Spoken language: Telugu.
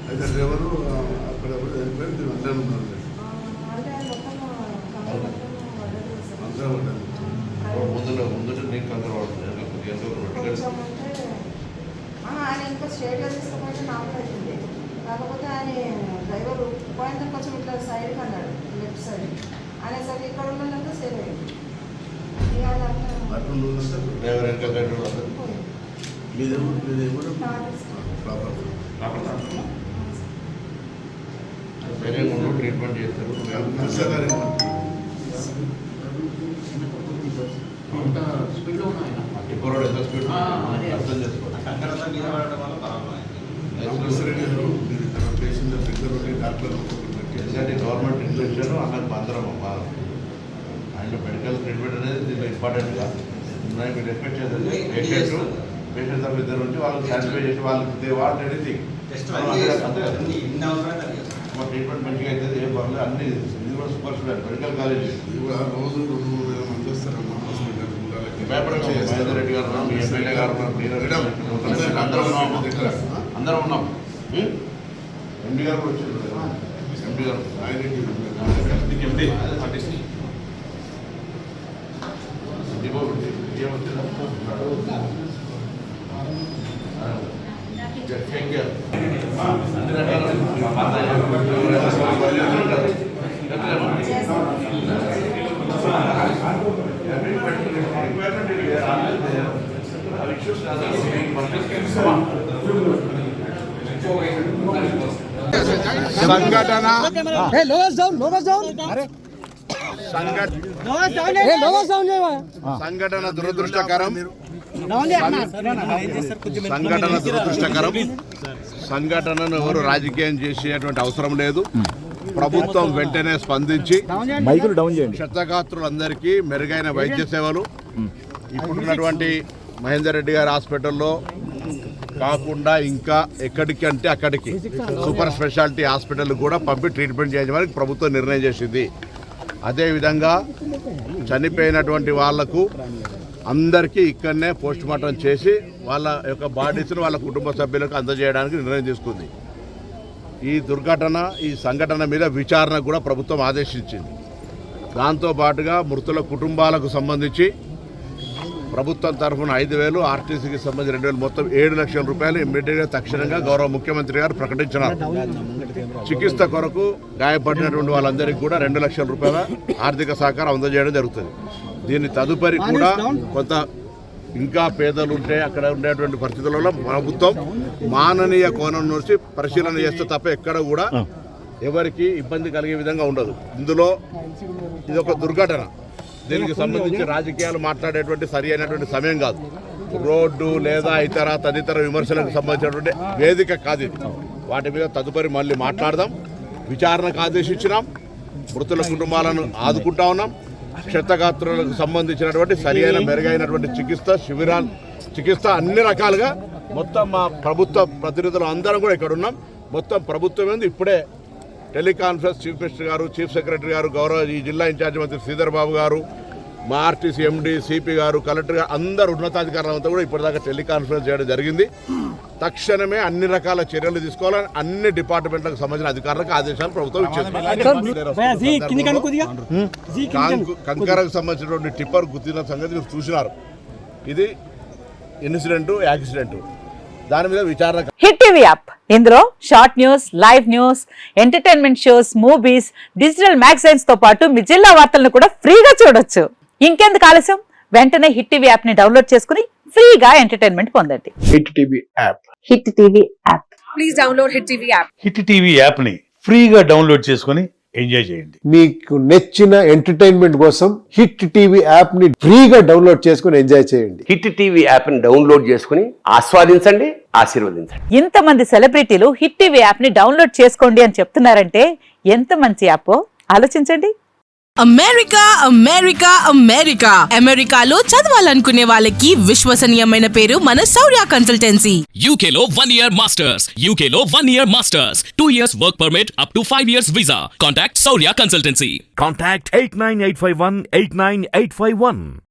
అయితే ఎవరు అక్కడ ఎవరు వెళ్ళిపోయి మీరు అందరూ ఉన్నారు ముందు నీకు అందరూ ఆయన ఇంకా స్ట్రేట్గా తీసుకుపోతే నాకు అవుతుంది. కాకపోతే ఆయన డ్రైవర్ పాయింట్ కొంచెం ఇట్లా సైడ్కి అన్నాడు, లెఫ్ట్ సైడ్ అనేసరికి ఇక్కడ ఉన్నదంతా సేవ్ అయింది. ట్రీట్మెంట్ చేస్తారు. అర్థం చేసుకోవాలి. ఎందుకంటే గవర్నమెంట్ ఇంట్రెస్ట్ అన్నది అందరం అండ్ మెడికల్ ట్రీట్మెంట్ అనేది దీంట్లో ఇంపార్టెంట్ కాదు. మీరు ఎక్స్పెక్ట్ చేస్తారు పేషెంట్స్ ఆఫ్ ఇద్దరు నుంచి వాళ్ళకి సాటిస్ఫై చేసి వాళ్ళకి దే వాంట్ ఎనీథింగ్ ట్రీట్మెంట్ మంచిగా అవుతుంది. ఏం పర్లేదు అన్ని ఇది కూడా సూపర్ స్పెషల్ మెడికల్ కాలేజ్ కూడా రోజు 2-3 మంది వస్తారమ్మా. మహేందర్ రెడ్డి గారు ఉన్నాం, మీ ఎమ్మెల్యే గారు ఉన్నారు, అందరం ఉన్నాం. ఎంపీ గారు కూడా వచ్చారు. ఎంపీ గారు సంఘటన దురదృష్టకరం. సంఘటనను ఎవరు రాజకీయం చేసేటువంటి అవసరం లేదు. ప్రభుత్వం వెంటనే స్పందించి క్షతగాత్రులందరికీ మెరుగైన వైద్య సేవలు ఇప్పుడున్నటువంటి మహేందర్ రెడ్డి గారి హాస్పిటల్లో కాకుండా ఇంకా ఎక్కడికంటే అక్కడికి సూపర్ స్పెషాలిటీ హాస్పిటల్ కూడా పంపి ట్రీట్మెంట్ చేయడానికి ప్రభుత్వం నిర్ణయం చేసింది. అదేవిధంగా చనిపోయినటువంటి వాళ్లకు అందరికీ ఇక్కడనే పోస్ట్ మార్టం చేసి వాళ్ళ యొక్క బాడీస్ను వాళ్ళ కుటుంబ సభ్యులకు అందజేయడానికి నిర్ణయం తీసుకుంది. ఈ దుర్ఘటన ఈ సంఘటన మీద విచారణ కూడా ప్రభుత్వం ఆదేశించింది. దాంతోపాటుగా మృతుల కుటుంబాలకు సంబంధించి ప్రభుత్వం తరఫున 5,000, ఆర్టీసీకి సంబంధించి 2,000, మొత్తం 7 లక్షల రూపాయలు ఇమ్మీడియట్గా తక్షణంగా గౌరవ ముఖ్యమంత్రి గారు ప్రకటించినారు. చికిత్స కొరకు గాయపడినటువంటి వాళ్ళందరికీ కూడా 2 లక్షల రూపాయల ఆర్థిక సహకారం అందజేయడం జరుగుతుంది. దీని తదుపరి కూడా కొంత ఇంకా పేదలు ఉంటే అక్కడ ఉండేటువంటి పరిస్థితులలో ప్రభుత్వం మాననీయ కోణం నుంచి పరిశీలన చేస్తే తప్ప ఎక్కడ కూడా ఎవరికి ఇబ్బంది కలిగే విధంగా ఉండదు. ఇందులో ఇది ఒక దుర్ఘటన. దీనికి సంబంధించి రాజకీయాలు మాట్లాడేటువంటి సరి అయినటువంటి సమయం కాదు. రోడ్డు లేదా ఇతర తదితర విమర్శలకు సంబంధించినటువంటి వేదిక కాదు ఇది. వాటి మీద తదుపరి మళ్ళీ మాట్లాడదాం. విచారణకు ఆదేశించినాం. మృతుల కుటుంబాలను ఆదుకుంటా ఉన్నాం. క్షతగాత్రులకు సంబంధించినటువంటి సరి అయిన మెరుగైనటువంటి చికిత్స అన్ని రకాలుగా మొత్తం మా ప్రభుత్వ ప్రతినిధులు అందరం కూడా ఇక్కడ ఉన్నాం. మొత్తం ప్రభుత్వం ఏంది ఇప్పుడే టెలికాన్ఫరెన్స్ చీఫ్ మినిస్టర్ గారు, చీఫ్ సెక్రటరీ గారు, గౌరవ ఈ జిల్లా ఇన్ఛార్జి మంత్రి శ్రీధర్ బాబు గారు, మా ఆర్టీసీ ఎండీ, సిపి గారు, కలెక్టర్ గారు, అందరు ఉన్నతాధికారులంతా కూడా ఇప్పటిదాకా టెలికాన్ఫరెన్స్ చేయడం జరిగింది. తక్షణమే అన్ని రకాల చర్యలు తీసుకోవాలని అన్ని డిపార్ట్మెంట్లకు సంబంధించిన అధికారులకు ఆదేశాలు ప్రభుత్వం ఇచ్చింది. కంకరకు సంబంధించినటువంటి టిప్పర్ గుర్తిన సంగతి మీరు చూసినారు. ఇది ఇన్సిడెంట్, యాక్సిడెంట్, దాని మీద విచారణ. హిట్ టీవీ యాప్, ఇందులో short news, live news, entertainment shows, movies, digital magazines తో పాటు మీ జిల్లా వార్తలను కూడా ఫ్రీగా చూడొచ్చు. ఇంకెందుకు ఆలస్యం, వెంటనే హిట్ టీవీ యాప్ ని డౌన్లోడ్ చేసుకుని ఫ్రీగా ఎంటర్టైన్మెంట్ పొందండి. Hit TV app. Hit TV app. Please download hit TV app. Hit TV app ని ఫ్రీగా డౌన్లోడ్ చేసుకుని ఎంజాయ్ చేయండి. మీకు నచ్చిన ఎంటర్టైన్మెంట్ కోసం హిట్ టీవీ యాప్ ని ఫ్రీగా డౌన్లోడ్ చేసుకుని ఎంజాయ్ చేయండి. హిట్ టీవీ యాప్ ని డౌన్లోడ్ చేసుకుని ఆస్వాదించండి, ఆశీర్వదించండి. ఇంతమంది సెలబ్రిటీలు హిట్ టీవీ యాప్ ని డౌన్లోడ్ చేసుకోండి అని చెప్తున్నారంటే ఎంత మంచి యాప్ ఆలోచించండి. అమెరికా అమెరికా అమెరికా అమెరికాలో చదవాలనుకునే వాళ్ళకి విశ్వసనీయమైన పేరు మన శౌర్య consultancy. UK Law 1 Year Masters. UK Law 1 Year Masters. 2 years work permit up to 5 years visa. Contact Saurya Consultancy. Contact 89851 89851.